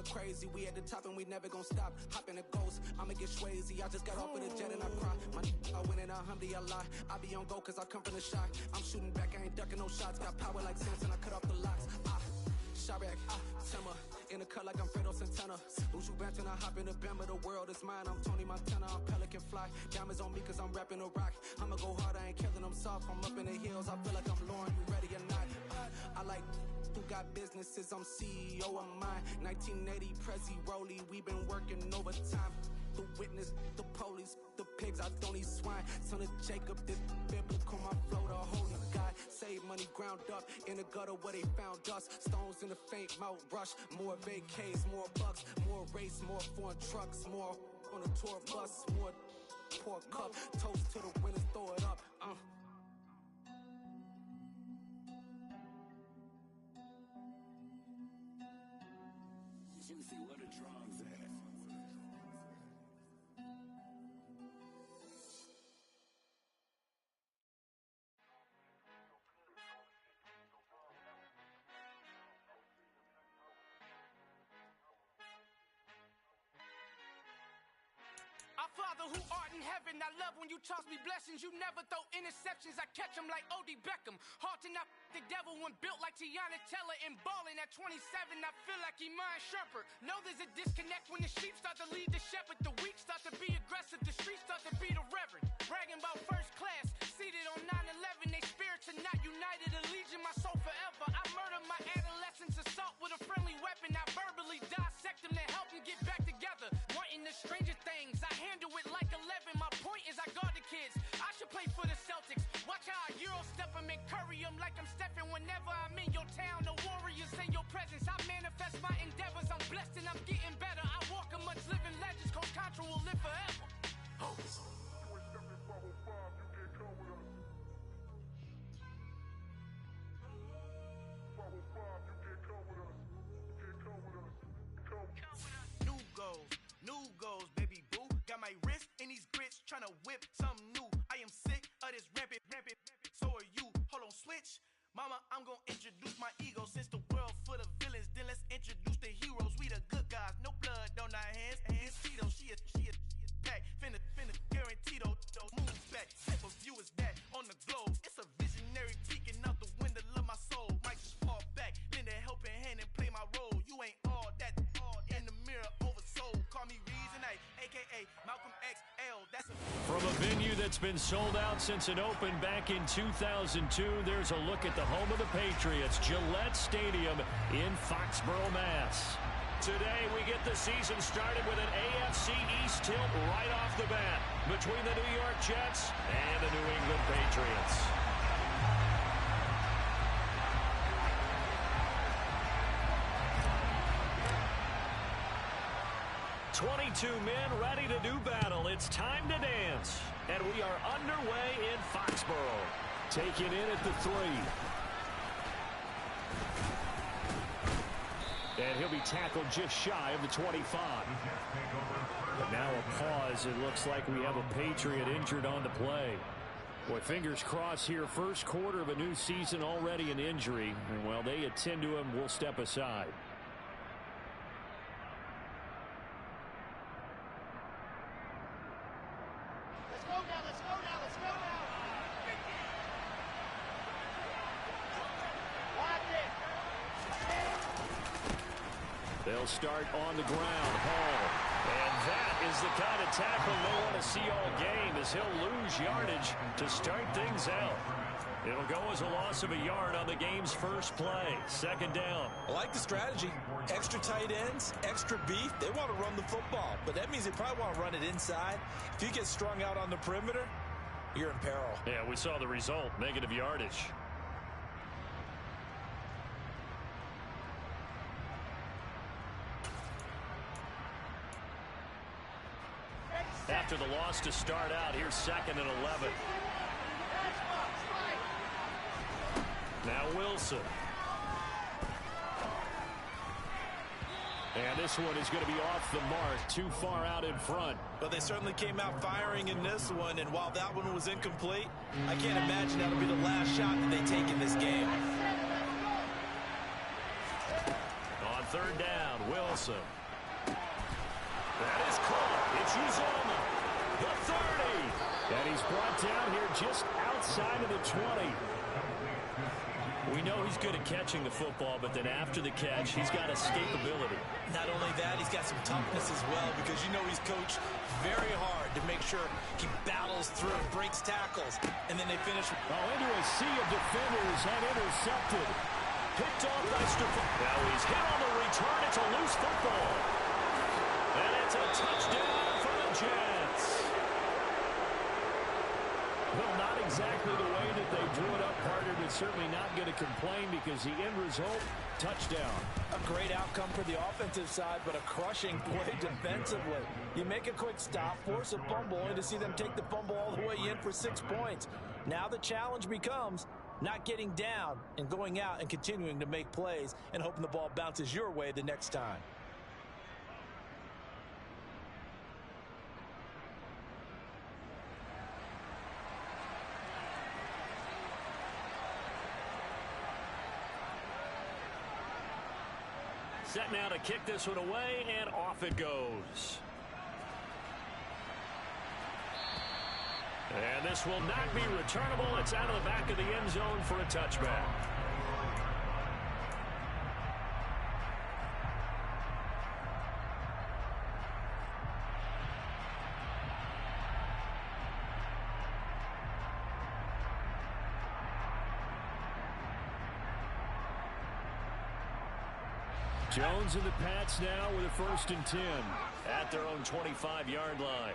going crazy. We at the top and we never gonna stop. Hop in the ghost, I'ma get Swayze. I just got off with a jet and I cry. I win in a Humvee, I lie. I be on go cause I come from the shot. I'm shooting back, I ain't ducking no shots. Got power like Samson, I cut off the locks. Chirac, Timmer, in the cut like I'm Fredo Santana. Uju Banton, I hop in the Bama, the world is mine. I'm Tony Montana, I'm Pelican Fly. Diamonds on me cause I'm rapping a rock. I'ma go hard, I ain't killing them soft. I'm up in the hills, I feel like I'm Lauren, you ready or not? I like who got businesses, I'm CEO of mine. 1980 Prezi Rolly, we been working overtime. The witness, the police, the pigs, I don't eat swine. Son of Jacob, this biblical, my flow, the holy God. Save money ground up in the gutter where they found us. Stones in the faint mouth rush. More vacays, more bucks, more race, more foreign trucks, more on a tour bus, more pour cup. Toast to the winners, throw it up. You see what a drum's at. Our Father who art in heaven, I love when you toss me blessings. You never throw interceptions, I catch them like O.D. Beckham. Hard to knock the devil when built like Tiana Teller. And balling at 27, I feel like Iman Shumpert. Know there's a disconnect when the sheep start to lead the shepherd. The weak start to be aggressive, the streets start to be the reverend. Bragging about first class, seated on 9/11. They spirits are not united, allegiance my soul forever. I murder my adolescence, assault with a friendly weapon. I verbally dissect them to help them get back together. Wanting the stranger things, I handle it like 11. My point is I guard the kids. I should play for the Celtics. Watch how I Euro step them and curry them like I'm Stephen. Whenever I'm in your town, the Warriors in your presence. I manifest my endeavors. I'm blessed and I'm getting better. I walk amongst living legends. Coach Contra will live forever. New goals, baby boo. Got my wrist in these grits, tryna whip something new. I am sick of this rampant. So are you. Hold on, switch. Mama, I'm gonna introduce my ego. Since the world full of villains, then let's introduce the heroes. We the good guys, no blood on our hands. Hands Tito, she a pack. Finna guaranteed move back. Type of view is that on the globe. It's a visionary peeking out the window of my soul. Might just fall back, lend a helping hand and play my role. You ain't all that in the mirror oversold. Call me Reason A, aka Malcolm XL. That's a From a venue that's been sold out since it opened back in 2002, there's a look at the home of the Patriots, Gillette Stadium in Foxborough, Mass. Today, we get the season started with an AFC East tilt right off the bat between the New York Jets and the New England Patriots. "22 men ready to do battle. It's time to dance." And we are underway in Foxborough. Taken in at the 3. And he'll be tackled just shy of the 25. But now a pause. It looks like we have a Patriot injured on the play. Boy, fingers crossed here. First quarter of a new season, already an injury. And while they attend to him, we'll step aside. Let's go now, let's go now, let's go now. Watch it. They'll start on the ground. Hall. And that is the kind of tackle they want to see all game, as he'll lose yardage to start things out. It'll go as a loss of a yard on the game's first play. Second down. I like the strategy. Extra tight ends, extra beef. They want to run the football, but that means they probably want to run it inside. If you get strung out on the perimeter, you're in peril. Yeah, we saw the result. Negative yardage. After the loss to start out, here's 2nd and 11. Now Wilson. And this one is going to be off the mark, too far out in front. But they certainly came out firing in this one, and while that one was incomplete, I can't imagine that'll be the last shot that they take in this game. On third down. Wilson. That is caught. It's Uzomah. The 30. And he's brought down here just outside of the 20. We know he's good at catching the football, but then after the catch, he's got escapability. Not only that, he's got some toughness as well, because you know he's coached very hard to make sure he battles through and breaks tackles, and then they finish. Into a sea of defenders and intercepted. Picked off by Stephon. Now he's hit on the return. It's a loose football. And it's a touchdown for the Jets. Well, not exactly the way that they drew it up, partner, but certainly not going to complain because the end result, touchdown. A great outcome for the offensive side, but a crushing play defensively. You make a quick stop, force a fumble, only to see them take the fumble all the way in for 6 points. Now the challenge becomes not getting down and going out and continuing to make plays and hoping the ball bounces your way the next time. Set now to kick this one away, and off it goes. And this will not be returnable. It's out of the back of the end zone for a touchback. Jones and the Pats now with a 1st and 10 at their own 25-yard line.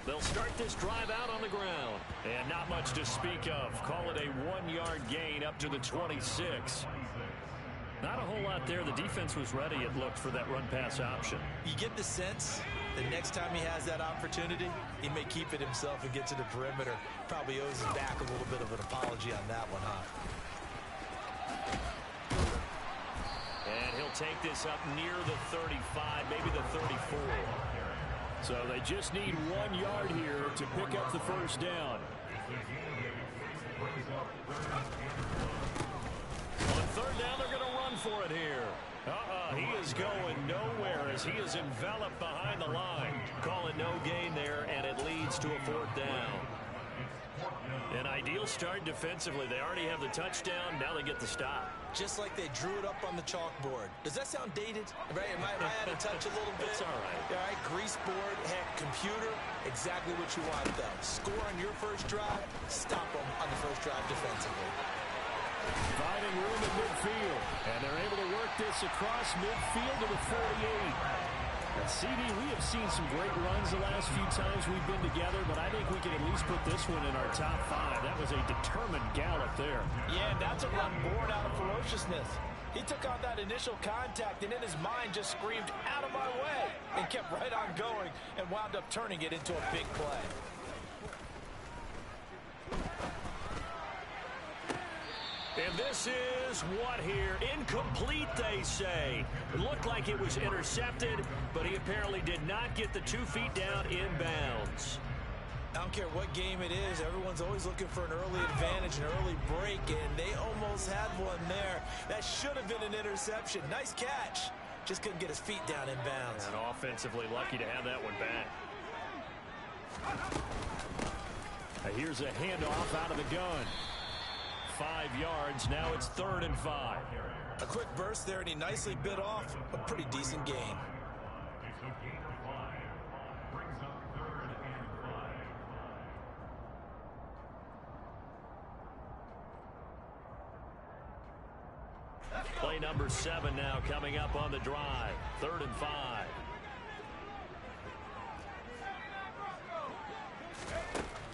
They'll start this drive out on the ground. And not much to speak of. Call it a 1-yard gain up to the 26. Not a whole lot there. The defense was ready, it looked, for that run-pass option. You get the sense the next time he has that opportunity, he may keep it himself and get to the perimeter. Probably owes his back a little bit of an apology on that one, huh? And he'll take this up near the 35, maybe the 34. So they just need 1 yard here to pick up the 1st down. On 3rd down, they're going to run for it here. He is going nowhere as he is enveloped behind the line. Call it no gain there, and it leads to a 4th down. An ideal start defensively. They already have the touchdown. Now they get the stop. Just like they drew it up on the chalkboard. Does that sound dated? Right? Am I out of touch a little bit? It's all right. All right, grease board, heck, computer, exactly what you want, though. Score on your first drive, stop them on the first drive defensively. Finding room in midfield. And they're able to work this across midfield to the 48. CD, we have seen some great runs the last few times we've been together, but I think we can at least put this one in our top 5. That was a determined gallop there. Yeah, and that's a run born out of ferociousness. He took on that initial contact and in his mind just screamed, "Out of my way," and kept right on going and wound up turning it into a big play. And this is what here? Incomplete, they say. It looked like it was intercepted, but he apparently did not get the 2 feet down in bounds. I don't care what game it is. Everyone's always looking for an early advantage, an early break, and they almost had one there. That should have been an interception. Nice catch. Just couldn't get his feet down in bounds. And offensively lucky to have that one back. Here's a handoff out of the gun. 5 yards. Now it's 3rd and 5. A quick burst there, and he nicely bit off a pretty decent gain. Play number 7 now coming up on the drive. 3rd and 5.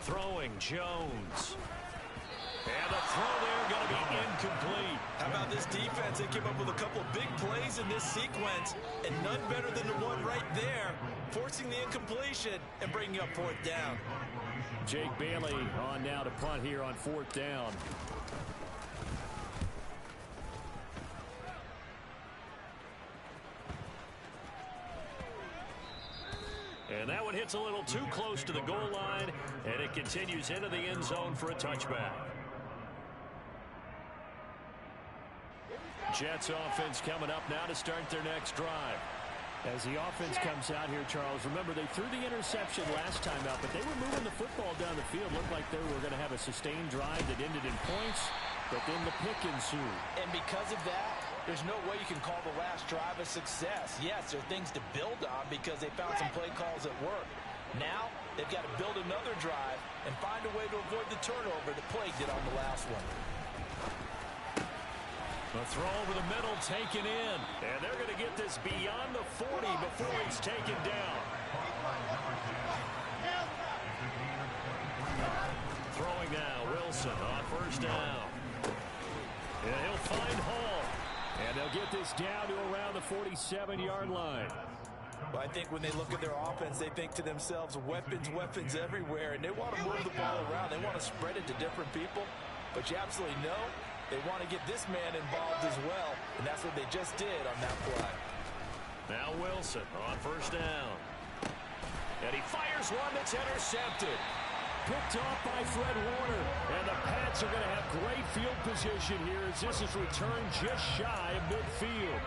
Throwing Jones. And the throw there going to be incomplete. How about this defense? They came up with a couple of big plays in this sequence, and none better than the one right there, forcing the incompletion and bringing up 4th down. Jake Bailey on now to punt here on 4th down. And that one hits a little too close to the goal line, and it continues into the end zone for a touchback. Jets offense coming up now to start their next drive. As the offense comes out here, Charles, remember they threw the interception last time out, but they were moving the football down the field. Looked like they were going to have a sustained drive that ended in points, but then the pick ensued. And because of that, there's no way you can call the last drive a success. Yes, there are things to build on because they found some play calls that work. Now, they've got to build another drive and find a way to avoid the turnover that plagued it on the last one. A throw over the middle taken in. And they're going to get this beyond the 40 before he's taken down. Throwing now, Wilson on first down. And he'll find Hall. And they'll get this down to around the 47-yard line. Well, I think when they look at their offense, they think to themselves, weapons, weapons everywhere. And they want to move the ball around. They want to spread it to different people. But you absolutely know they want to get this man involved as well, and that's what they just did on that play. Now Wilson on first down. And he fires one that's intercepted. Picked off by Fred Warner. And the Pats are going to have great field position here as this is returned just shy of midfield.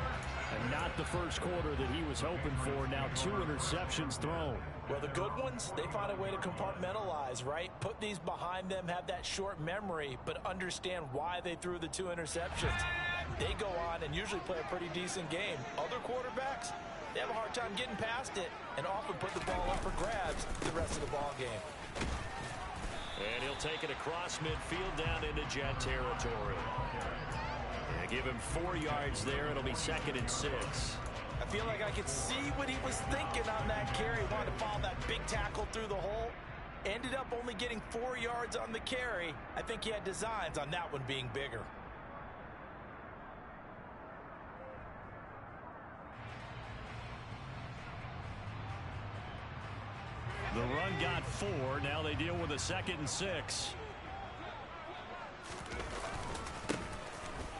And not the first quarter that he was hoping for. Now 2 interceptions thrown. Well, the good ones, they find a way to compartmentalize, right? Put these behind them, have that short memory, but understand why they threw the 2 interceptions. They go on and usually play a pretty decent game. Other quarterbacks, they have a hard time getting past it and often put the ball up for grabs the rest of the ball game. And he'll take it across midfield down into Jet territory. And give him 4 yards there. It'll be 2nd and 6. I feel like I could see what he was thinking on that carry. Wanted to follow that big tackle through the hole. Ended up only getting 4 yards on the carry. I think he had designs on that one being bigger. The run got 4. Now they deal with a 2nd and 6.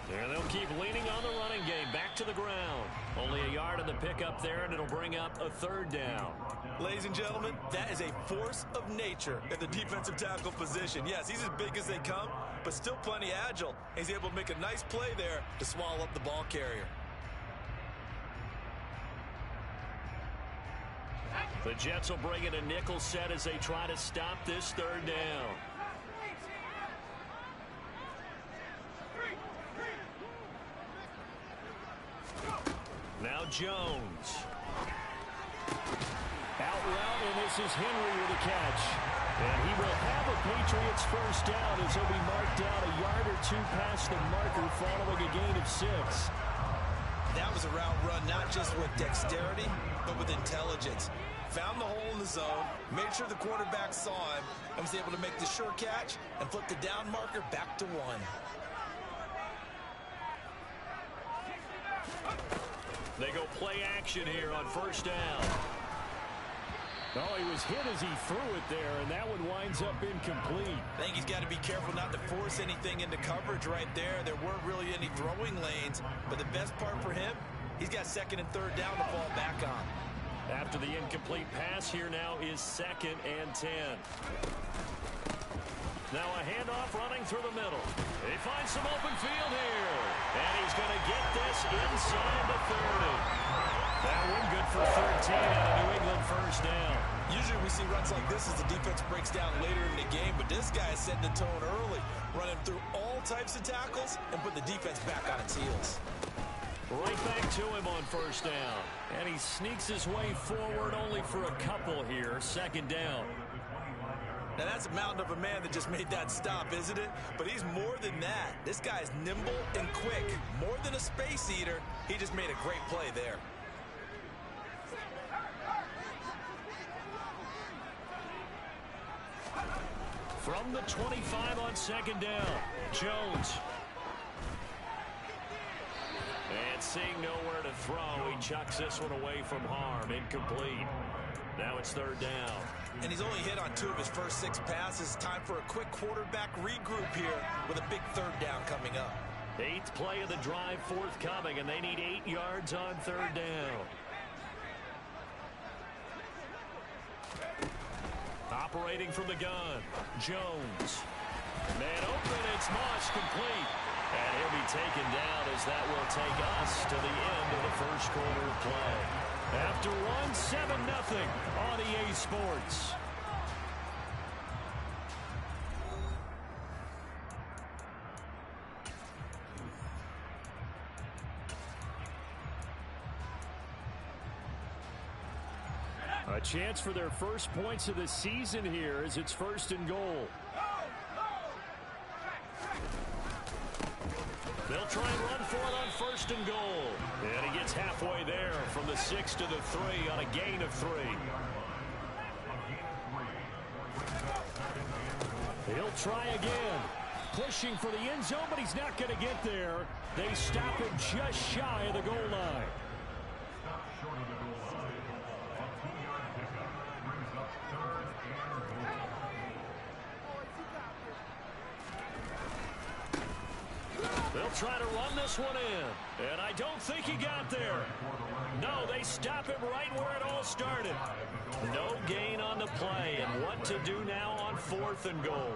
And they'll keep leaning on the running game. Back to the ground. Only a yard on the pickup there, and it'll bring up a 3rd down. Ladies and gentlemen, that is a force of nature at the defensive tackle position. Yes, he's as big as they come, but still plenty agile. He's able to make a nice play there to swallow up the ball carrier. The Jets will bring in a nickel set as they try to stop this 3rd down. Now Jones. Out route, and this is Henry with a catch. And he will have a Patriots first down as he'll be marked down a yard or 2 past the marker following a gain of 6. That was a route run not just with dexterity, but with intelligence. Found the hole in the zone, made sure the quarterback saw him, and was able to make the sure catch and flip the down marker back to 1. They go play action here on first down. Oh, he was hit as he threw it there, and that one winds up incomplete. I think he's got to be careful not to force anything into coverage right there. There weren't really any throwing lanes, but the best part for him, he's got 2nd and 3rd down to fall back on. After the incomplete pass, here now is 2nd and 10. Now a handoff running through the middle. He finds some open field here. And he's going to get this inside the 30. That one good for 13 on a New England first down. Usually we see runs like this as the defense breaks down later in the game, but this guy is setting the tone early, running through all types of tackles and put the defense back on its heels. Right back to him on first down. And he sneaks his way forward only for a couple here. 2nd down. Now that's a mountain of a man that just made that stop, isn't it? But he's more than that. This guy is nimble and quick. More than a space eater, he just made a great play there. From the 25 on 2nd down, Jones. And seeing nowhere to throw, he chucks this one away from harm. Incomplete. Now it's 3rd down. And he's only hit on 2 of his first 6 passes. Time for a quick quarterback regroup here with a big 3rd down coming up. 8th play of the drive forthcoming, and they need 8 yards on 3rd down. Operating from the gun, Jones. Man open, it's Moss complete. And he'll be taken down as that will take us to the end of the first quarter of play. After one, 7-0 on EA Sports. A chance for their first points of the season here as it's 1st and goal. They'll try and run for it on 1st and goal. And he gets halfway there from the 6 to the 3 on a gain of 3. He'll try again. Pushing for the end zone, but he's not going to get there. They stop him just shy of the goal line. They'll try to run this one in, and I don't think he got there. No, they stop him right where it all started. No gain on the play, and what to do now on 4th and goal.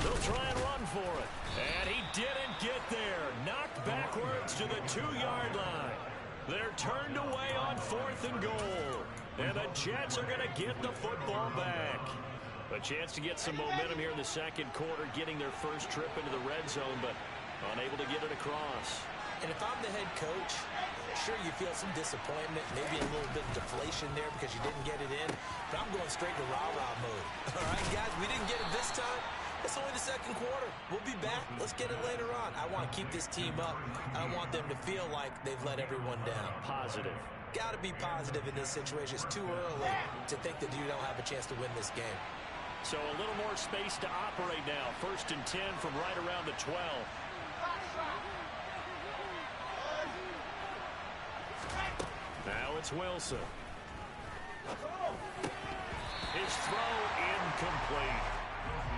They'll try and run for it. And he didn't get there. Knocked backwards to the 2-yard line. They're turned away on 4th and goal. And the Jets are going to get the football back. A chance to get some momentum here in the second quarter, getting their first trip into the red zone, but unable to get it across. And if I'm the head coach, sure you feel some disappointment, maybe a little bit of deflation there because you didn't get it in. But I'm going straight to rah-rah mode. All right, guys, we didn't get it this time. It's only the second quarter. We'll be back. Let's get it later on. I want to keep this team up. I don't want them to feel like they've let everyone down. Positive. Got to be positive in this situation. It's too early to think that you don't have a chance to win this game. So a little more space to operate now. 1st and 10 from right around the 12. Now it's Wilson. His throw incomplete.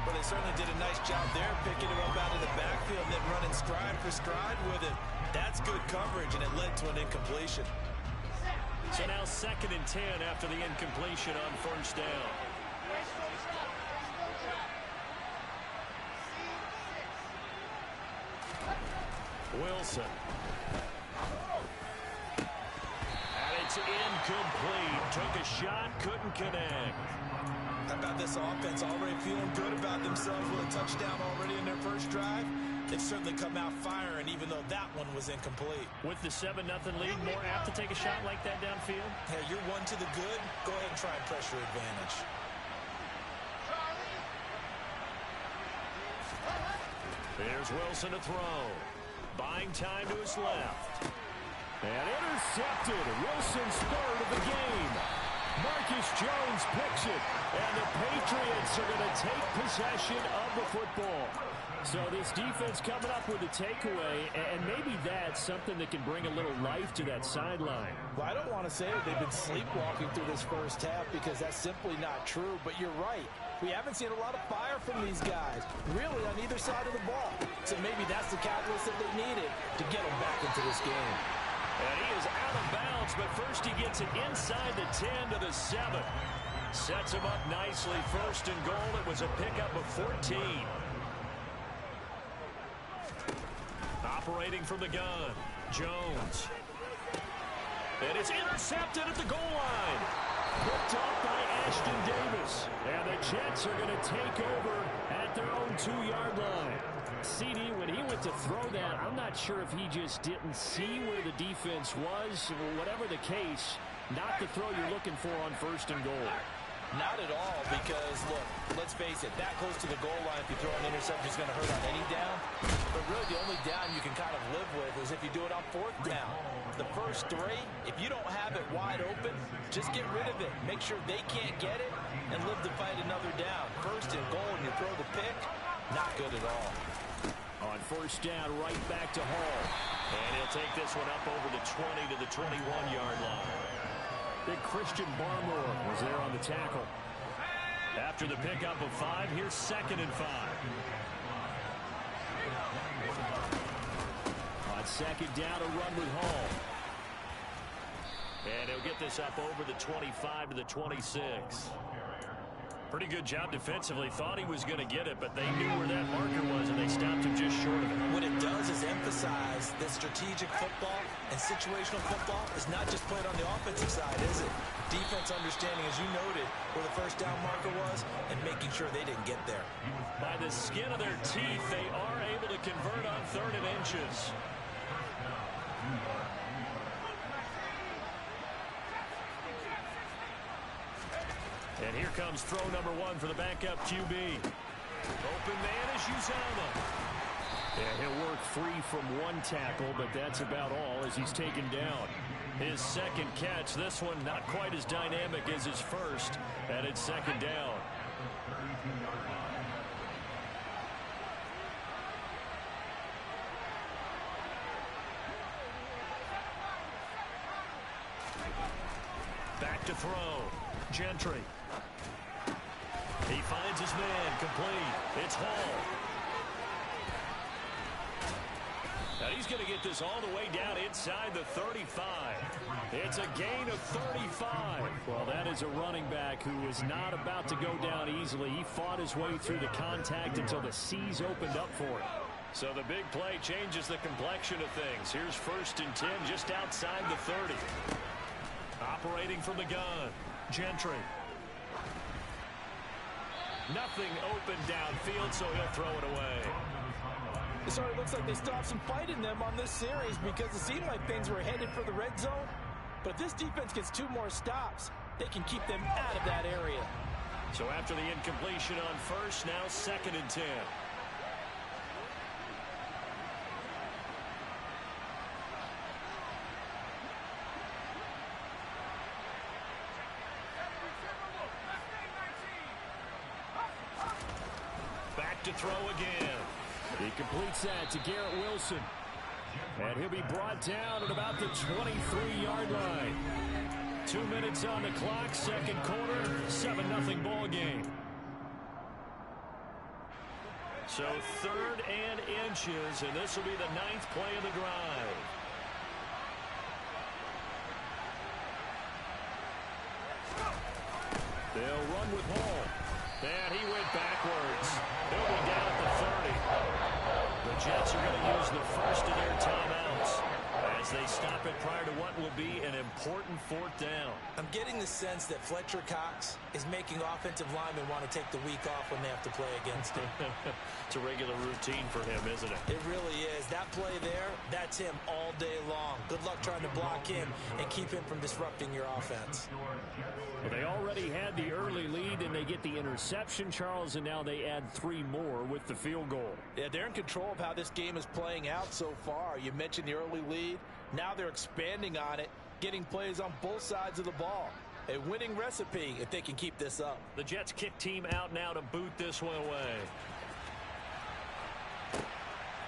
Well, they certainly did a nice job there, picking him up out of the backfield and then running stride for stride with it. That's good coverage, and it led to an incompletion. So now 2nd and 10 after the incompletion on 1st down. Wilson. And it's incomplete. Took a shot, couldn't connect. How about this offense already feeling good about themselves with a touchdown already in their first drive? They've certainly come out firing, even though that one was incomplete. With the 7-0 lead, more apt to take a shot like that downfield? Hey, you're one to the good. Go ahead and try and press your advantage. There's Wilson to throw. Buying time to his left. And intercepted. Wilson's 3rd of the game. Marcus Jones picks it. And the Patriots are going to take possession of the football. So this defense coming up with a takeaway, and maybe that's something that can bring a little life to that sideline. Well, I don't want to say that they've been sleepwalking through this first half because that's simply not true, but you're right. We haven't seen a lot of fire from these guys, really on either side of the ball. So maybe that's the catalyst that they needed to get them back into this game. And he is out of bounds, but first he gets it inside the 10 to the 7. Sets him up nicely. 1st and goal. It was a pickup of 14. Operating from the gun, Jones. And it's intercepted at the goal line. Picked off by Ashton Davis. And the Jets are going to take over at their own 2-yard line. CD, when he went to throw that, I'm not sure if he just didn't see where the defense was. Whatever the case, not the throw you're looking for on 1st and goal. Not at all, because, look, let's face it, that close to the goal line, if you throw an interception, is going to hurt on any down. But really, the only down you can kind of live with is if you do it on 4th down. The first 3, if you don't have it wide open, just get rid of it. Make sure they can't get it and live to fight another down. 1st and goal, and you throw the pick, not good at all. On 1st down, right back to Hall. And he'll take this one up over the 20 to the 21-yard line. Big Christian Barmore was there on the tackle. After the pickup of 5, here's 2nd and 5. On second down, a run with Hall. And he'll get this up over the 25 to the 26. Pretty good job defensively. Thought he was going to get it, but they knew where that marker was, and they stopped him just short of it. What it does is emphasize that strategic football and situational football is not just played on the offensive side, is it? Defense understanding, as you noted, where the first down marker was and making sure they didn't get there. By the skin of their teeth, they are able to convert on 3rd and inches. And here comes throw number 1 for the backup QB. Open man is Uzomah. And he'll work free from 1 tackle, but that's about all as he's taken down. His second catch, this one not quite as dynamic as his first, and it's 2nd down. Back to throw. Gentry. He finds his man, complete. It's Hall. Now he's going to get this all the way down inside the 35. It's a gain of 35. Well, that is a running back who is not about to go down easily. He fought his way through the contact until the seas opened up for him. So the big play changes the complexion of things. Here's 1st and 10 just outside the 30. Operating from the gun. Gentry. Nothing open downfield, so he'll throw it away. It sort of looks like they stopped some fight in them on this series because it seemed like things were headed for the red zone. But if this defense gets 2 more stops, they can keep them out of that area. So after the incompletion on 1st, now 2nd and 10. To throw again. He completes that to Garrett Wilson. And he'll be brought down at about the 23-yard line. 2 minutes on the clock, 2nd quarter, 7-0 ball game. So 3rd and inches, and this will be the 9th play of the drive. They'll run with Hall. And he went backwards. He'll be down at the 30. The Jets are going to use the first of their timeouts as they stop it prior to what will be an important 4th down. I'm getting the sense that Fletcher Cox is making offensive linemen want to take the week off when they have to play against him. It's a regular routine for him, isn't it? It really is. That play there, that's him all day long. Good luck trying to block him and keep him from disrupting your offense. Well, they already had the early lead, and they get the interception, Charles, and now they add 3 more with the field goal. Yeah, they're in control of how this game is playing out so far. You mentioned the early lead. Now they're expanding on it, getting plays on both sides of the ball. A winning recipe if they can keep this up. The Jets kick team out now to boot this one away.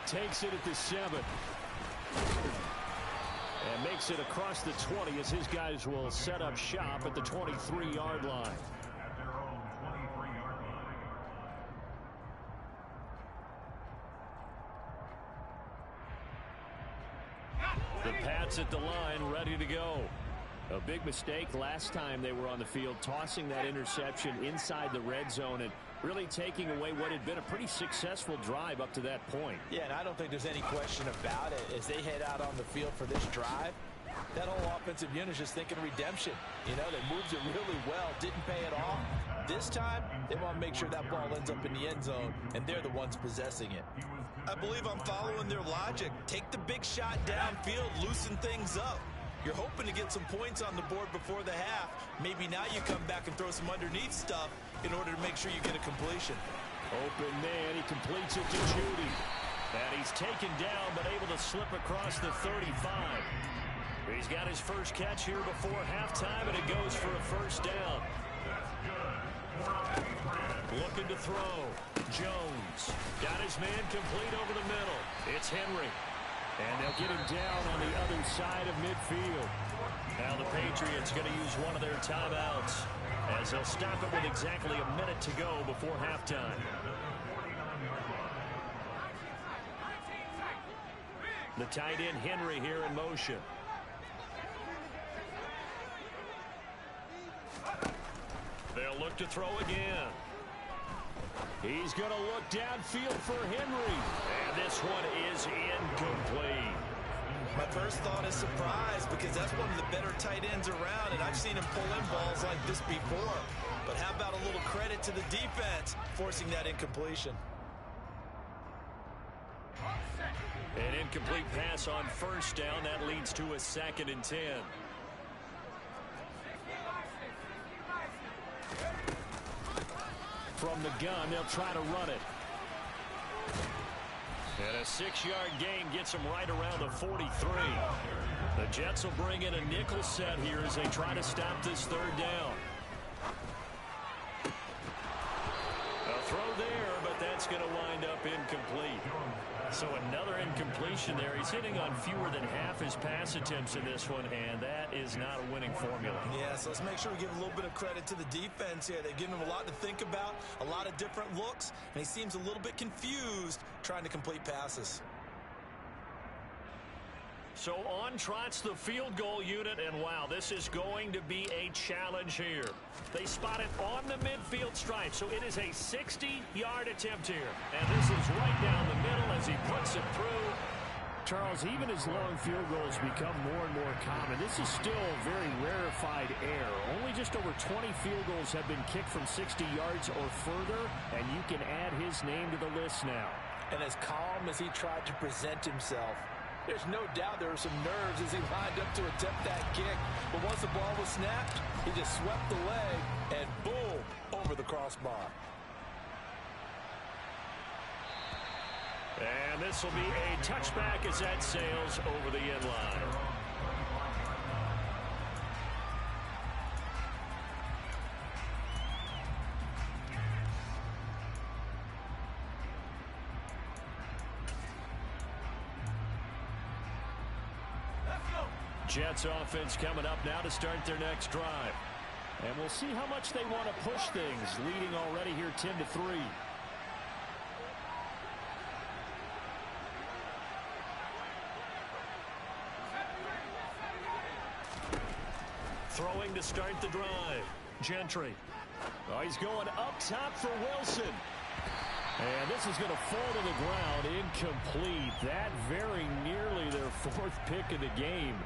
Takes it at the 7. And makes it across the 20 as his guys will set up shop at the 23-yard line. The Pats at the line, ready to go. A big mistake last time they were on the field, tossing that interception inside the red zone and really taking away what had been a pretty successful drive up to that point. Yeah, and I don't think there's any question about it. As they head out on the field for this drive, that whole offensive unit is just thinking redemption. You know, they moved it really well, didn't pay it off. This time, they want to make sure that ball ends up in the end zone, and they're the ones possessing it. I believe I'm following their logic. Take the big shot downfield, loosen things up. You're hoping to get some points on the board before the half. Maybe now you come back and throw some underneath stuff in order to make sure you get a completion. Open man, he completes it to Judy. And he's taken down, but able to slip across the 35. He's got his first catch here before halftime, and it goes for a first down. Looking to throw. Jones got his man complete over the middle. It's Henry. And they'll get him down on the other side of midfield. Now the Patriots going to use one of their timeouts as they'll stop it with exactly a minute to go before halftime. The tight end Henry here in motion. They'll look to throw again. He's going to look downfield for Henry. And this one is incomplete. My first thought is surprise, because that's one of the better tight ends around, and I've seen him pull in balls like this before. But how about a little credit to the defense forcing that incompletion? An incomplete pass on first down. That leads to a 2nd and 10. From the gun, they'll try to run it. And a 6-yard gain gets them right around the 43. The Jets will bring in a nickel set here as they try to stop this 3rd down. A throw there, but that's going to wind up incomplete. So another incompletion there. He's hitting on fewer than half his pass attempts in this one, and that is not a winning formula. Yeah, so let's make sure we give a little bit of credit to the defense here. They've given him a lot to think about, a lot of different looks, and he seems a little bit confused trying to complete passes. So on trots the field goal unit, and wow, this is going to be a challenge here. They spot it on the midfield stripe, so it is a 60-yard attempt here. And this is right down the middle as he puts it through. Charles, even as long field goals become more and more common, this is still a very rarefied air. Only just over 20 field goals have been kicked from 60 yards or further, and you can add his name to the list now. And as calm as he tried to present himself, there's no doubt there were some nerves as he lined up to attempt that kick. But once the ball was snapped, he just swept the leg and boom, over the crossbar. And this will be a touchback as that sails over the end line. Jets offense coming up now to start their next drive. And we'll see how much they want to push things, leading already here 10-3. Throwing to start the drive. Gentry. Oh, he's going up top for Wilson. And this is going to fall to the ground incomplete. That very nearly their 4th pick of the game.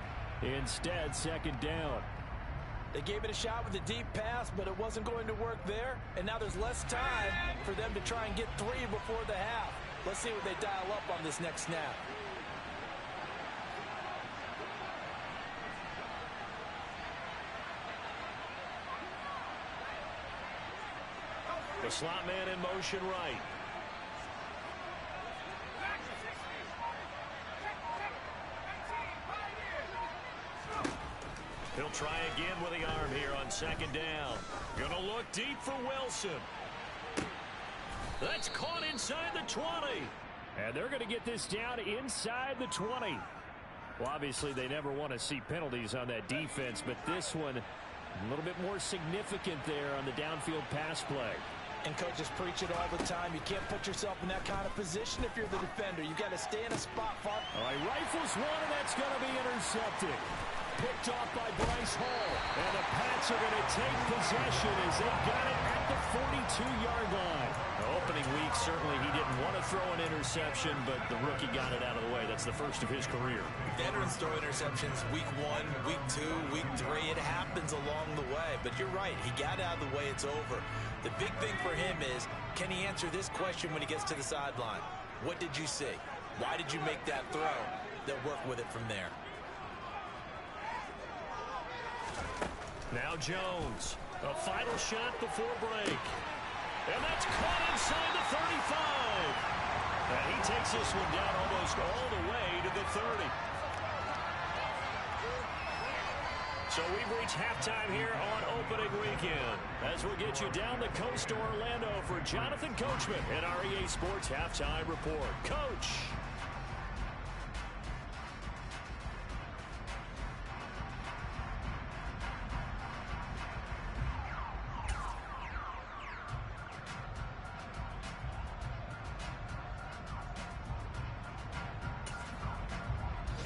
Instead, 2nd down. They gave it a shot with a deep pass, but it wasn't going to work there. And now there's less time for them to try and get 3 before the half. Let's see what they dial up on this next snap. The slot man in motion right. He'll try again with the arm here on 2nd down. Gonna look deep for Wilson. That's caught inside the 20. And they're going to get this down inside the 20. Well, obviously, they never want to see penalties on that defense, but this one a little bit more significant there on the downfield pass play. And coaches preach it all the time. You can't put yourself in that kind of position if you're the defender. You've got to stay in a spot far. All right, rifles one, and that's going to be intercepted. Picked off by Bryce Hall. And the Pats are going to take possession as they got it at the 42-yard line. The opening week, certainly he didn't want to throw an interception, but the rookie got it out of the way. That's the first of his career. Veterans throw interceptions week 1, week 2, week 3. It happens along the way. But you're right. He got out of the way. It's over. The big thing for him is, can he answer this question when he gets to the sideline? What did you see? Why did you make that throw? They'll work with it from there. Now Jones. A final shot before break. And that's caught inside the 35. And he takes this one down almost all the way to the 30. So we've reached halftime here on opening weekend. As we'll get you down the coast to Orlando for Jonathan Coachman and our EA Sports Halftime Report. Coach.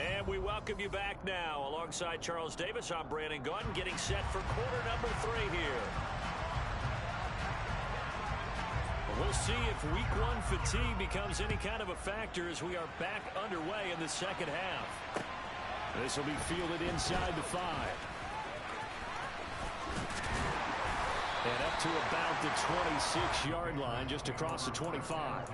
And we welcome you back now. Alongside Charles Davis, I'm Brandon Gunn, getting set for quarter number 3 here. We'll see if week 1 fatigue becomes any kind of a factor as we are back underway in the second half. This will be fielded inside the 5. And up to about the 26-yard line, just across the 25.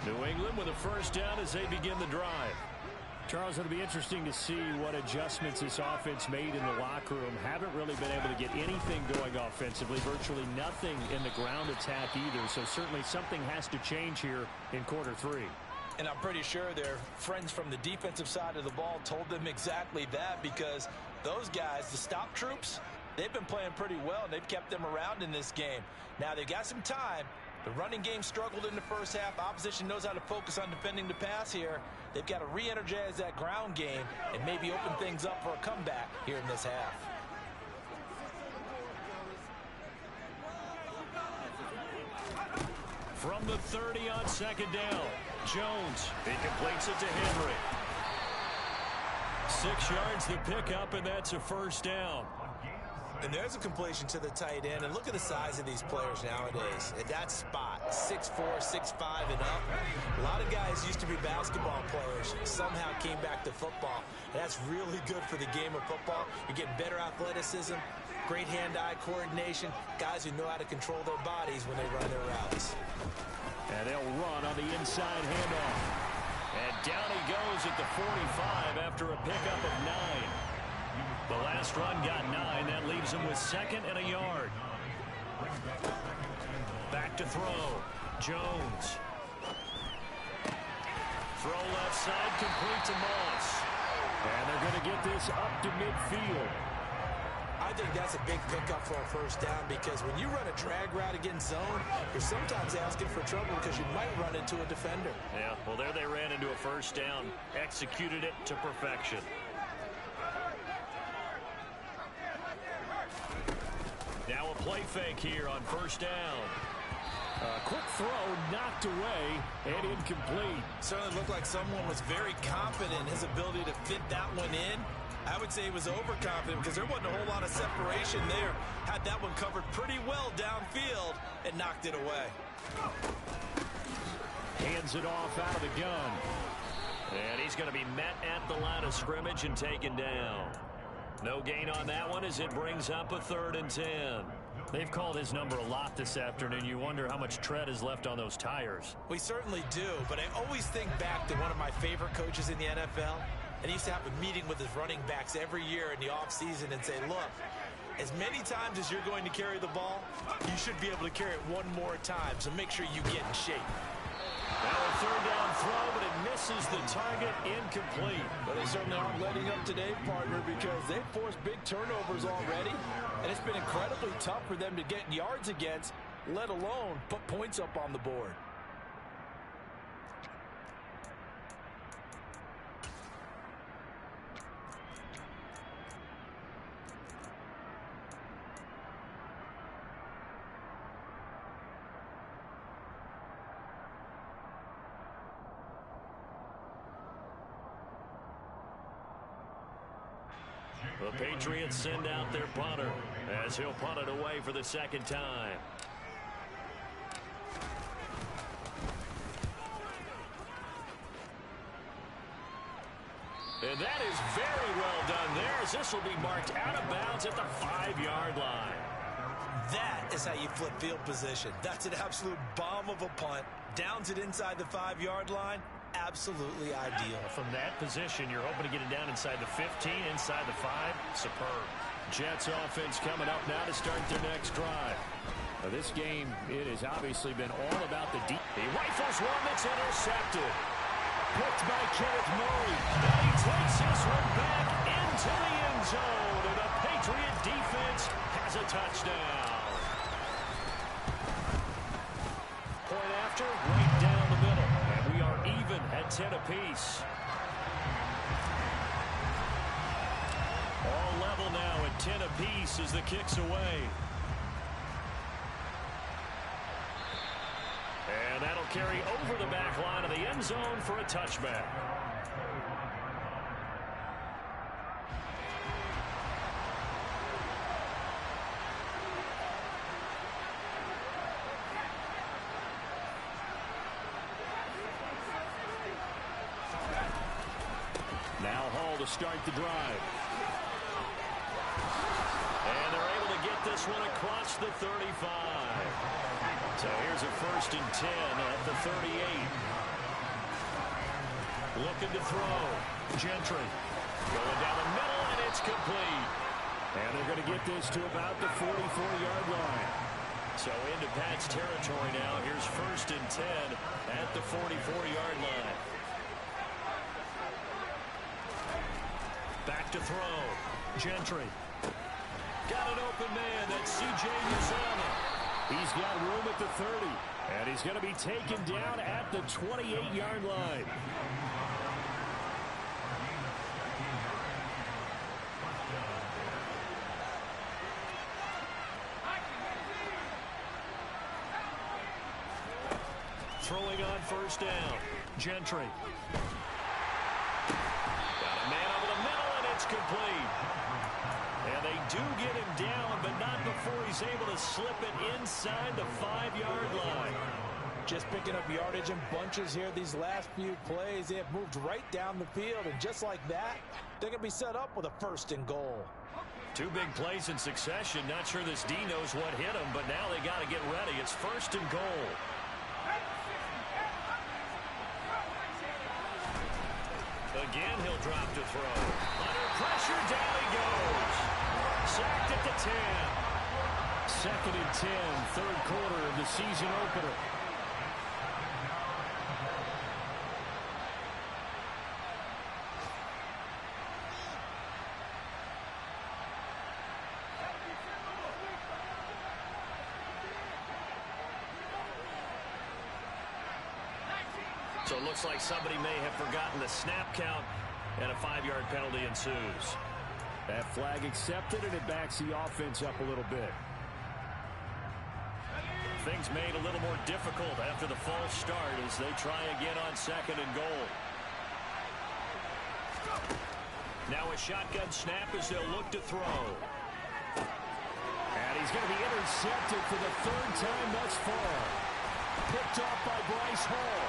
New England with a first down as they begin the drive. Charles, it'll be interesting to see what adjustments this offense made in the locker room. Haven't really been able to get anything going offensively, virtually nothing in the ground attack either. So certainly something has to change here in quarter 3. And I'm pretty sure their friends from the defensive side of the ball told them exactly that, because those guys, the stop troops, they've been playing pretty well, and they've kept them around in this game. Now they've got some time. The running game struggled in the first half. Opposition knows how to focus on defending the pass here. They've got to re-energize that ground game and maybe open things up for a comeback here in this half. From the 30 on second down, Jones. He completes it to Henry. 6 yards the pickup, and that's a first down. And there's a completion to the tight end. And look at the size of these players nowadays. At that spot, 6'4", 6'5", and up. A lot of guys used to be basketball players, somehow came back to football. And that's really good for the game of football. You're getting better athleticism, great hand-eye coordination, guys who know how to control their bodies when they run their routes. And they'll run on the inside handoff. And down he goes at the 45 after a pickup of 9. The last run got 9. That leaves him with 2nd and a yard. Back to throw. Jones. Throw left side, complete to Moss. And they're going to get this up to midfield. I think that's a big pickup for a first down, because when you run a drag route against zone, you're sometimes asking for trouble because you might run into a defender. Yeah, well, there they ran into a first down, executed it to perfection. Now a play fake here on first down. Quick throw knocked away and incomplete. Certainly looked like someone was very confident in his ability to fit that one in. I would say he was overconfident because there wasn't a whole lot of separation there. Had that one covered pretty well downfield and knocked it away. Hands it off out of the gun. And he's going to be met at the line of scrimmage and taken down. No gain on that one as it brings up a 3rd and 10. They've called his number a lot this afternoon. You wonder how much tread is left on those tires. We certainly do, but I always think back to one of my favorite coaches in the NFL. And he used to have a meeting with his running backs every year in the offseason and say, look, as many times as you're going to carry the ball, you should be able to carry it one more time, so make sure you get in shape. Now a 3rd down throw, but it misses the target, incomplete. But they certainly aren't letting up today, partner, because they've forced big turnovers already, and it's been incredibly tough for them to get yards against, let alone put points up on the board. The Patriots send out their punter as he'll punt it away for the 2nd time. And that is very well done there, as this will be marked out of bounds at the 5-yard line. That is how you flip field position. That's an absolute bomb of a punt. Downs it inside the 5-yard line. Absolutely ideal. From that position, you're hoping to get it down inside the 15, inside the 5. Superb. Jets offense coming up now to start their next drive. Now this game, it has obviously been all about the deep. He rifles one that's intercepted. Picked by Kenneth Murray. Now he takes this one back into the end zone, and the Patriot defense has a touchdown. Point after, right down the middle. And we are even at 10 apiece. All level now at 10 apiece as the kick's away. carry over the back line of the end zone for a touchback. Now Hall to start the drive. And they're able to get this one across the 35. So here's a 1st and 10 at the 38. Looking to throw. Gentry going down the middle, and it's complete. And they're going to get this to about the 44-yard line. So into Pat's territory now. Here's 1st and 10 at the 44-yard line. Back to throw. Gentry. Got an open man. That's C.J. Uzomah. He's got room at the 30. And he's going to be taken down at the 28-yard line. Throwing on 1st down. Gentry. Got a man over the middle, and it's complete. And they do get him down, but not before he's able to slip it inside the 5-yard line. Just picking up yardage in bunches here these last few plays. They have moved right down the field, and just like that, they're going to be set up with a 1st and goal. 2 big plays in succession. Not sure this D knows what hit him, but now they got to get ready. It's 1st and goal. Again, he'll drop to throw. Under pressure, down he goes. Sacked at the 10. 2nd and 10, 3rd quarter of the season opener. So it looks like somebody may have forgotten the snap count, and a 5-yard penalty ensues. That flag accepted, and it backs the offense up a little bit. Things made a little more difficult after the false start as they try again on 2nd and goal. Now a shotgun snap as they'll look to throw. And he's going to be intercepted for the 3rd time thus far. Picked off by Bryce Hall.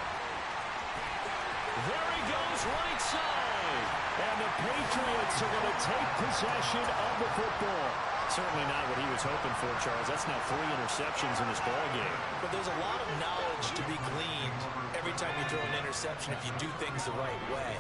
There he goes, right side. And the Patriots are going to take possession of the football. Certainly not what he was hoping for, Charles. That's now 3 interceptions in this ball game. But there's a lot of knowledge to be gleaned every time you throw an interception if you do things the right way.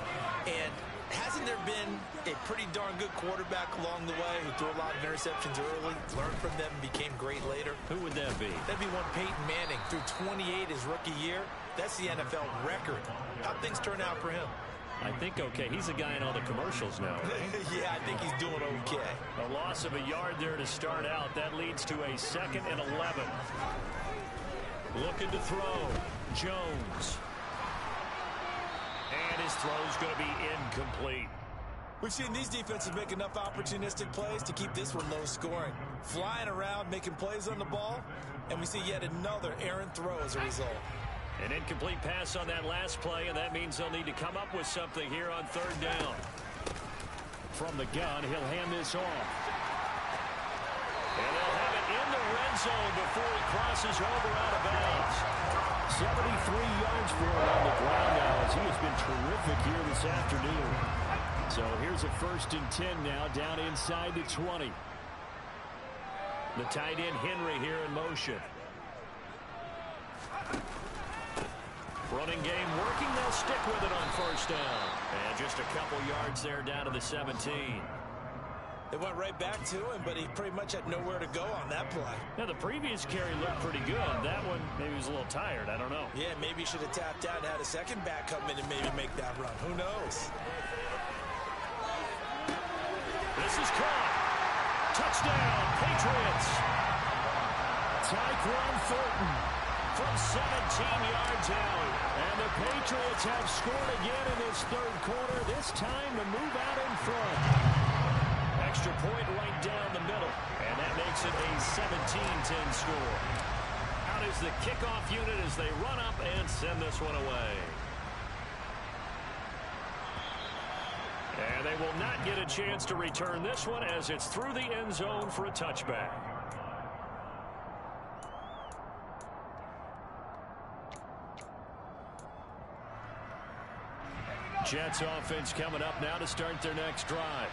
And hasn't there been a pretty darn good quarterback along the way who threw a lot of interceptions early, learned from them, became great later? Who would that be? That'd be one Peyton Manning. Threw 28 his rookie year. That's the NFL record. How'd things turn out for him? I think okay. He's a guy in all the commercials now, right? Yeah, I think he's doing okay. A loss of a yard there to start out. That leads to a 2nd and 11. Looking to throw. Jones. And his throw's going to be incomplete. We've seen these defenses make enough opportunistic plays to keep this one low scoring. Flying around, making plays on the ball, and we see yet another errant throw as a result. An incomplete pass on that last play, and that means they'll need to come up with something here on 3rd down. From the gun, he'll hand this off. And they'll have it in the red zone before he crosses over out of bounds. 73 yards for him on the ground now as he has been terrific here this afternoon. So here's a 1st and 10 now down inside the 20. The tight end Henry here in motion. Running game working. They'll stick with it on 1st down. And just a couple yards there down to the 17. They went right back to him, but he pretty much had nowhere to go on that play. Now, the previous carry looked pretty good. That one, maybe he was a little tired. I don't know. Yeah, maybe he should have tapped out and had a second back come in and maybe make that run. Who knows? This is caught. Touchdown, Patriots. Tyquan Thornton from 17 yards out. And the Patriots have scored again in this 3rd quarter, this time to move out in front. Extra point right down the middle. And that makes it a 17-10 score. Out out is the kickoff unit as they run up and send this one away. And they will not get a chance to return this one as it's through the end zone for a touchback. Jets offense coming up now to start their next drive.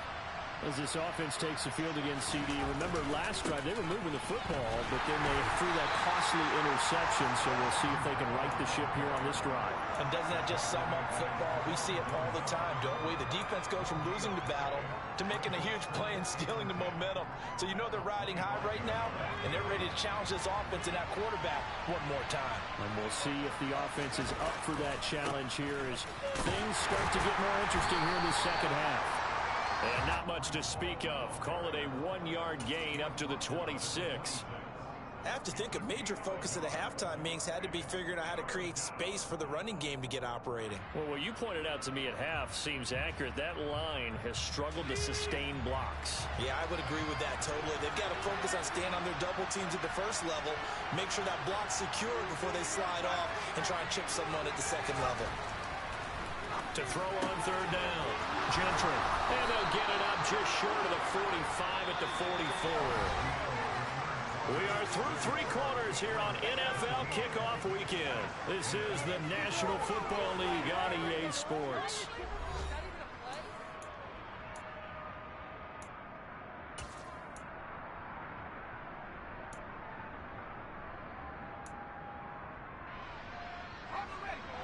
As this offense takes the field against CD, remember last drive they were moving the football, but then they threw that costly interception, so we'll see if they can right the ship here on this drive. And doesn't that just sum up football? We see it all the time, don't we? The defense goes from losing the battle to making a huge play and stealing the momentum. So you know they're riding high right now, and they're ready to challenge this offense and that quarterback one more time. And we'll see if the offense is up for that challenge here as things start to get more interesting here in the second half. And not much to speak of. Call it a 1-yard gain up to the 26. I have to think a major focus of the halftime meetings had to be figuring out how to create space for the running game to get operating. Well, what you pointed out to me at half seems accurate. That line has struggled to sustain blocks. Yeah, I would agree with that totally. They've got to focus on staying on their double teams at the first level, make sure that block's secure before they slide off and try and chip someone at the second level. To throw on third down, Gentry. And they'll get it up just short of the 45 at the 44. We are through 3 quarters here on NFL Kickoff Weekend. This is the National Football League on EA Sports.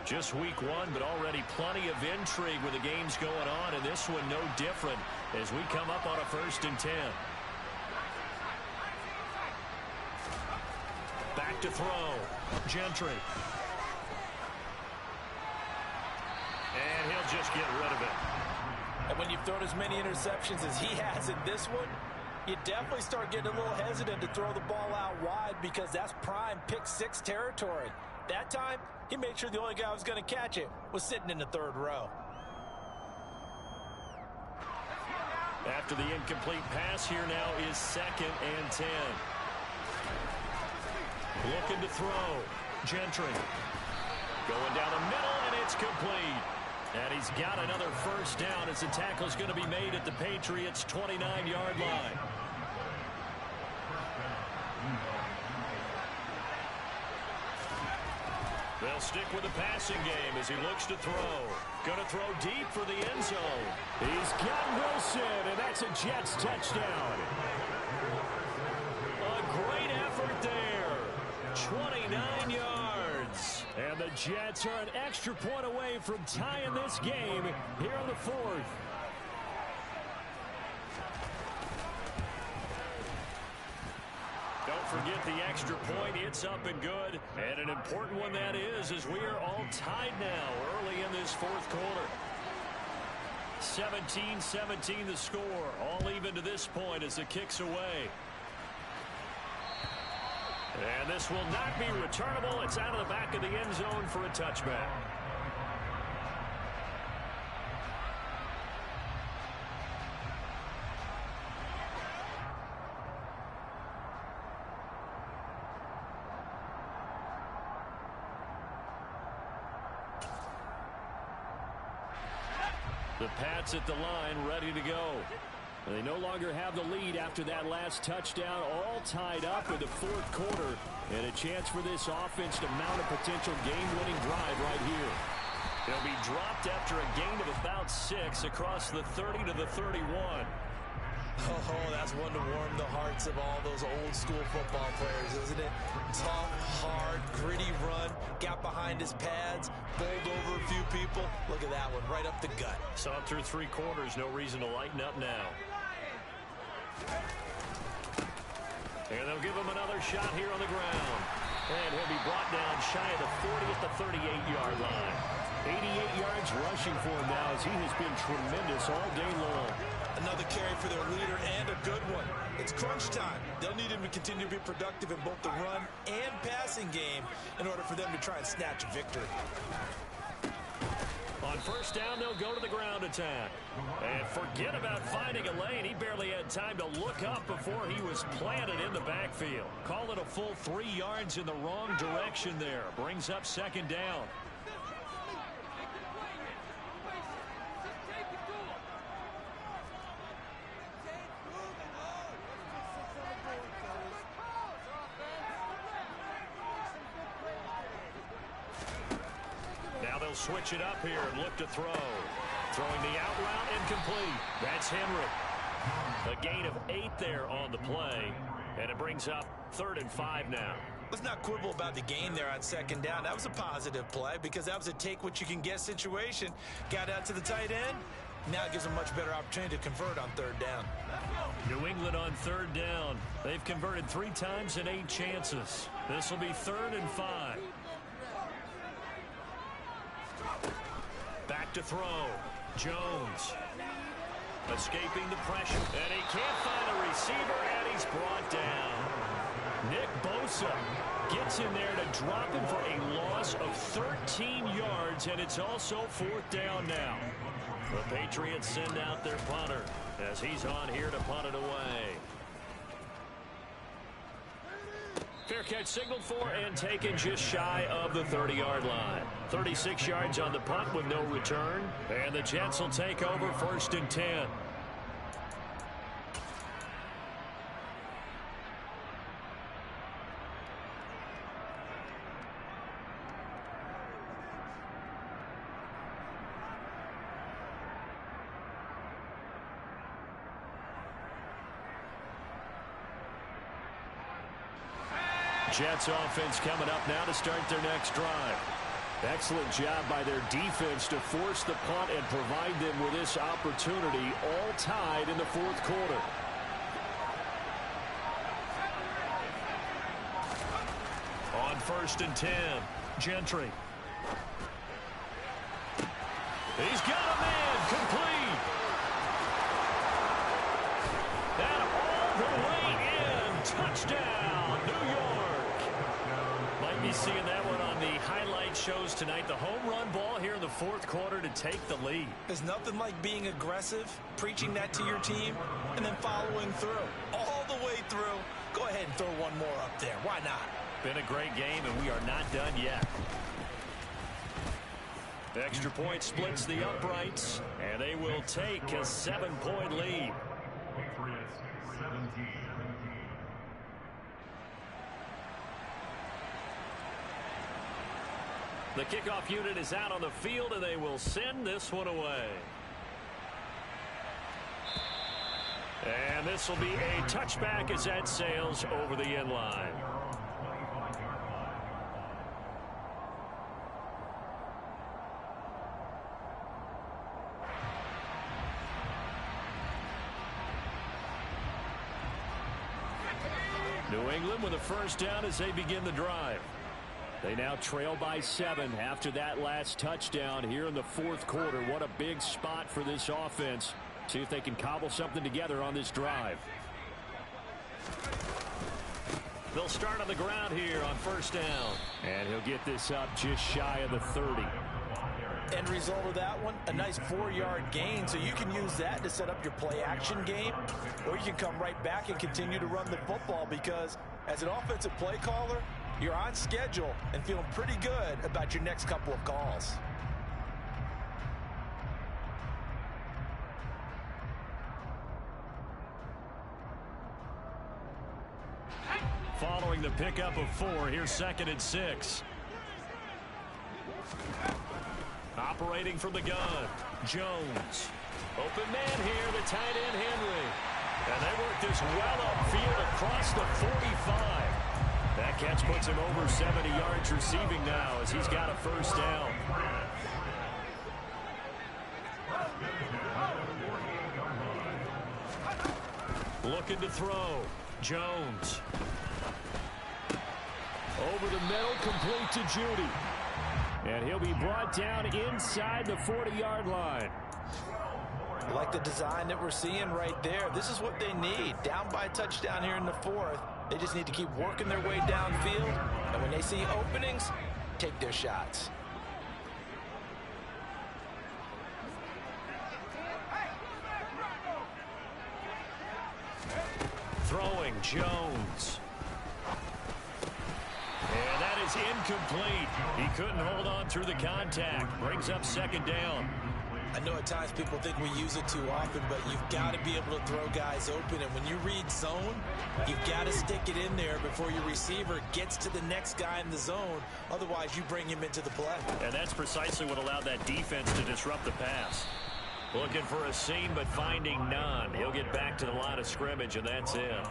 Just week 1, but already plenty of intrigue with the games going on, and this one no different as we come up on a 1st and 10. Back to throw. Gentry. And he'll just get rid of it. And when you've thrown as many interceptions as he has in this one, you definitely start getting a little hesitant to throw the ball out wide because that's prime pick 6 territory. That time, he made sure the only guy who was going to catch it was sitting in the 3rd row. After the incomplete pass, here now is 2nd and 10. Looking to throw. Gentry. Going down the middle, and it's complete. And he's got another 1st down as the tackle is going to be made at the Patriots' 29-yard line. They'll stick with the passing game as he looks to throw. Going to throw deep for the end zone. He's got Wilson, and that's a Jets touchdown. A great effort there. 29 yards. And the Jets are an extra point away from tying this game here in the 4th. Don't forget the extra point. It's up and good. And an important one that is, as we are all tied now early in this 4th quarter. 17-17 the score. All even to this point as the kick's away. And this will not be returnable. It's out of the back of the end zone for a touchback. The Pats at the line, ready to go. They no longer have the lead after that last touchdown, all tied up in the 4th quarter. And a chance for this offense to mount a potential game-winning drive right here. They'll be dropped after a gain of about 6 across the 30 to the 31. Oh, that's one to warm the hearts of all those old-school football players, isn't it? Tough, hard, gritty run, got behind his pads, bowled over a few people. Look at that one, right up the gut. Saw it through 3 quarters, no reason to lighten up now. And they'll give him another shot here on the ground. And he'll be brought down shy of the 40 at the 38-yard line. 88 yards rushing for him now as he has been tremendous all day long. Another carry for their leader and a good one. It's crunch time. They'll need him to continue to be productive in both the run and passing game in order for them to try and snatch a victory. On first down, they'll go to the ground attack. And forget about finding a lane. He barely had time to look up before he was planted in the backfield. Call it a full 3 yards in the wrong direction there. Brings up second down. Switch it up here and look to throw. Throwing the out route incomplete. That's Henry. A gain of 8 there on the play. And it brings up 3rd and 5 now. Let's not quibble about the gain there on second down. That was a positive play because that was a take-what-you-can-get situation. Got out to the tight end. Now it gives them a much better opportunity to convert on 3rd down. New England on 3rd down. They've converted 3 times in 8 chances. This will be 3rd and 5. Back to throw. Jones. Escaping the pressure. And he can't find a receiver, and he's brought down. Nick Bosa gets in there to drop him for a loss of 13 yards, and it's also 4th down now. The Patriots send out their punter as he's on here to punt it away. Fair catch signaled for and taken just shy of the 30-yard line. 36 yards on the punt with no return. And the Jets will take over 1st and 10. Jets offense coming up now to start their next drive. Excellent job by their defense to force the punt and provide them with this opportunity, all tied in the 4th quarter. On 1st and 10, Gentry. He's got a man complete. And all the way in. Touchdown, New York. Might be seeing that one on the highlight shows tonight. The home run ball here in the 4th quarter to take the lead. There's nothing like being aggressive, preaching that to your team, and then following through. All the way through. Go ahead and throw one more up there. Why not? Been a great game, and we are not done yet. Extra point splits the uprights, and they will take a 7-point lead. The kickoff unit is out on the field, and they will send this one away. And this will be a touchback as that sails over the end line. New England with a 1st down as they begin the drive. They now trail by 7 after that last touchdown here in the 4th quarter. What a big spot for this offense. See if they can cobble something together on this drive. They'll start on the ground here on 1st down. And he'll get this up just shy of the 30. End result of that one, a nice 4-yard gain, so you can use that to set up your play-action game, or you can come right back and continue to run the football because as an offensive play caller, you're on schedule and feeling pretty good about your next couple of calls. Following the pickup of 4, here's 2nd and 6. Operating from the gun, Jones. Open man here, the tight end Henry. And they work this well upfield across the 45. That catch puts him over 70 yards receiving now as he's got a 1st down. Looking to throw. Jones. Over the middle, complete to Judy. And he'll be brought down inside the 40-yard line. I like the design that we're seeing right there. This is what they need. Down by a touchdown here in the 4th. They just need to keep working their way downfield. And when they see openings, take their shots. Jones. And that is incomplete. He couldn't hold on through the contact. Brings up second down. I know at times people think we use it too often, but you've got to be able to throw guys open. And when you read zone, you've got to stick it in there before your receiver gets to the next guy in the zone. Otherwise, you bring him into the play. And that's precisely what allowed that defense to disrupt the pass. Looking for a seam, but finding none. He'll get back to the line of scrimmage, and that's it.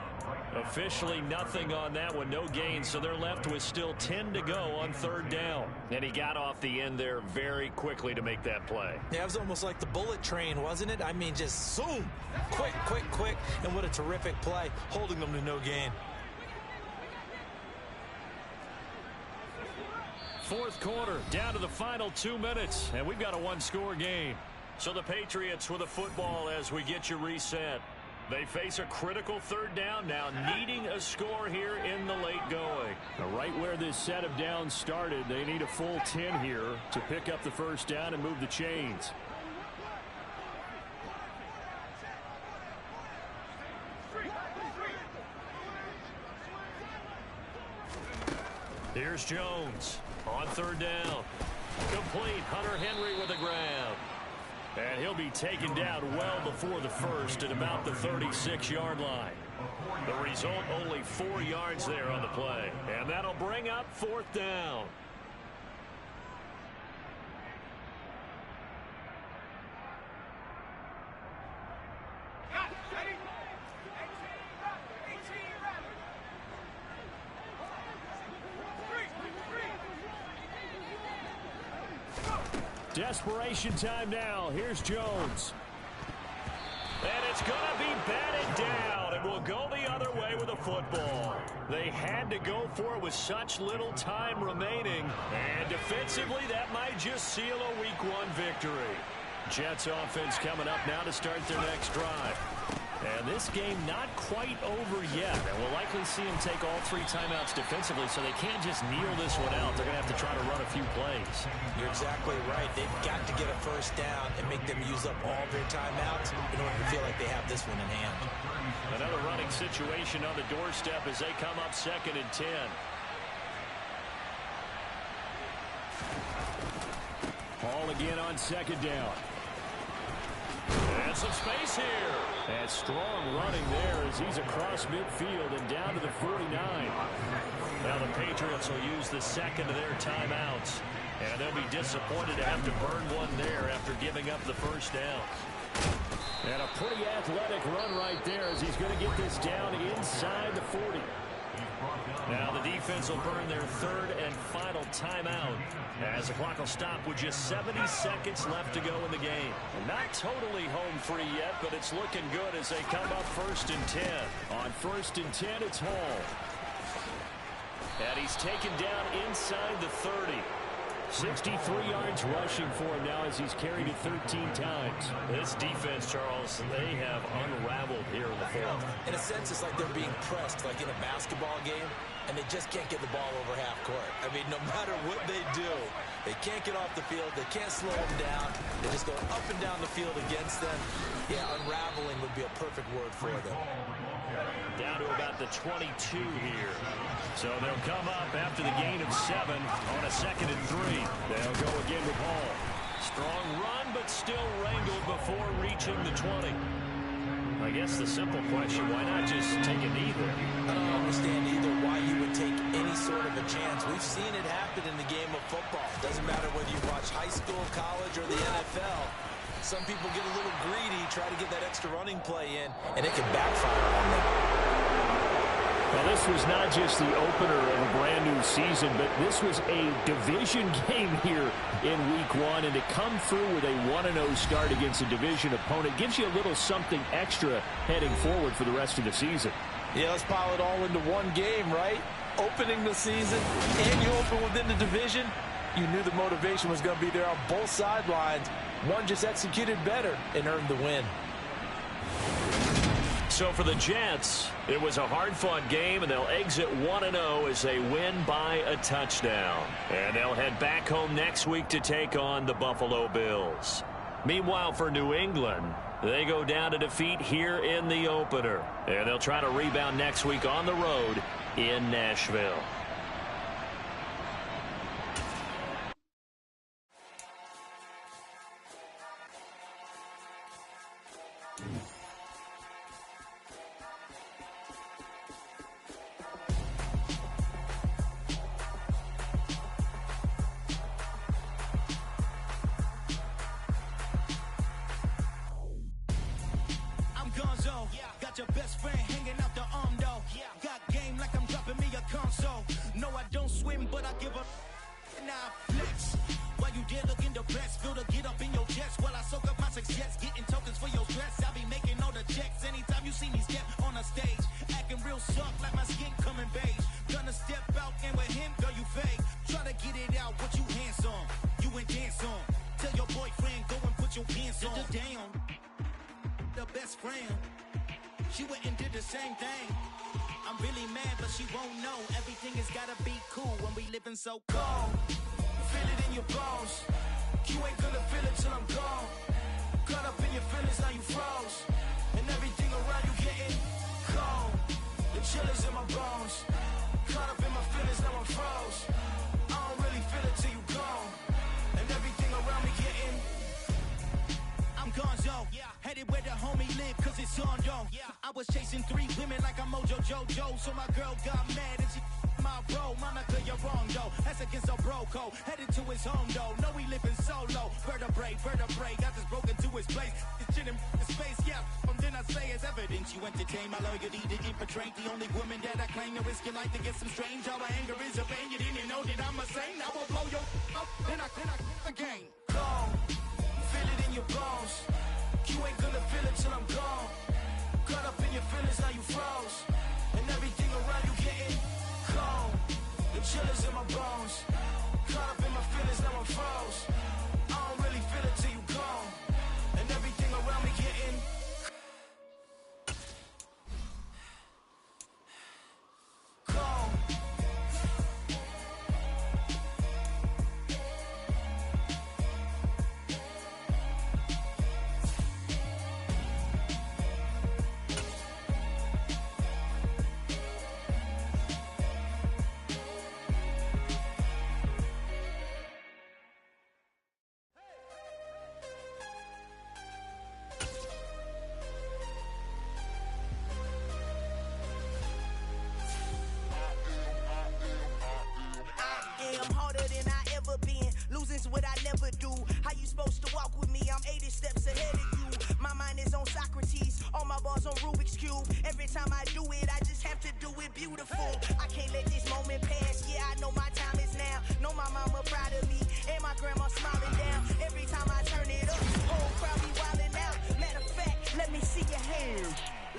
Officially nothing on that one, no gain, so they're left with still 10 to go on third down. And he got off the end there very quickly to make that play. Yeah, it was almost like the bullet train, wasn't it? I mean, just zoom, quick, quick, quick, and what a terrific play, holding them to no gain. Fourth quarter, down to the final 2 minutes, and we've got a one-score game. So the Patriots with a football as we get you reset. They face a critical third down now, needing a score here in the late going. Right where this set of downs started, they need a full 10 here to pick up the first down and move the chains. Here's Jones on third down. Complete. Hunter Henry with a grab. And he'll be taken down well before the first at about the 36-yard line. The result, only 4 yards there on the play. And that'll bring up fourth down. Desperation time now. Here's Jones. And it's going to be batted down, and we'll go the other way with a football. They had to go for it with such little time remaining. And defensively, that might just seal a Week 1 victory. Jets offense coming up now to start their next drive. And this game not quite over yet. And we'll likely see them take all 3 timeouts defensively, so they can't just kneel this one out. They're going to have to try to run a few plays. You're exactly right. They've got to get a first down and make them use up all their timeouts in order to feel like they have this one in hand. Another running situation on the doorstep as they come up 2nd and 10. Ball again on second down. And some space here. And strong running there as he's across midfield and down to the 49. Now the Patriots will use the second of their timeouts. And they'll be disappointed to have to burn one there after giving up the first down. And a pretty athletic run right there as he's going to get this down inside the 40. Now the defense will burn their third and final timeout as the clock will stop with just 70 seconds left to go in the game. Not totally home free yet, but it's looking good as they come up 1st and 10. On 1st and 10, it's Hall. And he's taken down inside the 30. 63 yards rushing for him now as he's carried it 13 times. This defense, Charles, they have unraveled here in the fourth. In a sense, it's like they're being pressed, like in a basketball game, and they just can't get the ball over half court. I mean, no matter what they do, they can't get off the field. They can't slow them down. They just go up and down the field against them. Yeah, unraveling would be a perfect word for them. Down to about the 22 here. So they'll come up after the gain of 7 on a 2nd and 3. They'll go again with Hall. Strong run, but still wrangled before reaching the 20. I guess the simple question, why not just take a knee there? I don't understand either why you would take any sort of a chance. We've seen it happen in the game of football. Doesn't matter whether you watch high school, college, or the NFL. Some people get a little greedy, try to get that extra running play in, and it can backfire on them. Well, this was not just the opener of a brand new season, but this was a division game here in Week 1, and to come through with a 1-0 start against a division opponent gives you a little something extra heading forward for the rest of the season. Yeah, let's pile it all into one game, right? Opening the season, and you open within the division. You knew the motivation was going to be there on both sidelines. One just executed better and earned the win. So for the Jets, it was a hard-fought game, and they'll exit 1-0 as they win by a touchdown. And they'll head back home next week to take on the Buffalo Bills. Meanwhile, for New England, They go down to defeat here in the opener. And they'll try to rebound next week on the road in Nashville. Got your best friend hanging out the arm though. Got game like I'm dropping me a console. No, I don't swim, but I give up. Now flex. While you there looking the best, feel the get up in your chest while I soak up my success. Getting tokens for your stress. I be making all the checks anytime you see me step on a stage. Acting real soft like my skin coming beige. Gonna step out and with him, girl, you fake. Try to get it out, what you hands on. You ain't dance on. Tell your boyfriend, go and put your pants on. Down. The best friend. She went and did the same thing. I'm really mad, but she won't know. Everything has gotta be cool when we living so cold. Feel it in your bones. You ain't gonna feel it till I'm gone. Caught up in your feelings, now you froze. And everything around you getting cold. The chill is in my bones. Caught up in my feelings, now I'm froze. I don't really feel it till you gone. And everything around me getting I'm gonzo. Headed where the homie live, cause it's on, yo. I was chasing 3 women like I'm Mojo Jojo. So my girl got mad and she my bro. Monica, you're wrong, though. That's against a bro code. Headed to his home, though. No, he living solo. Vertebrae. Got this broken to his place. It's chin in his face, yeah. Then I say it's evidence. You entertain my loyalty to infiltrate. The only woman that I claim to risk your life to get some strange. How my anger is a pain. You didn't know that I'm a saint. I will blow your up. Then I again. Gone. Feel it in your bones. You ain't gonna feel it till I'm gone. Caught up in your feelings, now you froze. And everything around you getting cold. The chill is in my bones. Caught up in my feelings, now I'm froze. I don't really feel it till you gone. And everything around me getting cold. What I never do. How you supposed to walk with me? I'm 80 steps ahead of you. My mind is on Socrates, all my balls on Rubik's Cube. Every time I do it, I just have to do it beautiful. I can't let this moment pass. Yeah, I know my time is now. Know my mama proud of me, and my grandma smiling down. Every time I turn it up, whole crowd be wildin' out. Matter of fact, let me see your hands.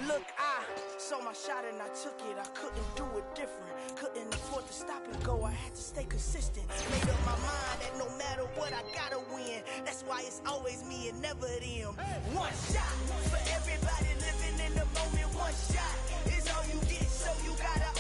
Look, I saw my shot and I took it. I couldn't do it different. Couldn't afford to stop and go. I had to stay consistent. Made up my mind that no matter what, I gotta win. That's why it's always me and never them. One shot for everybody living in the moment. One shot is all you get, so you gotta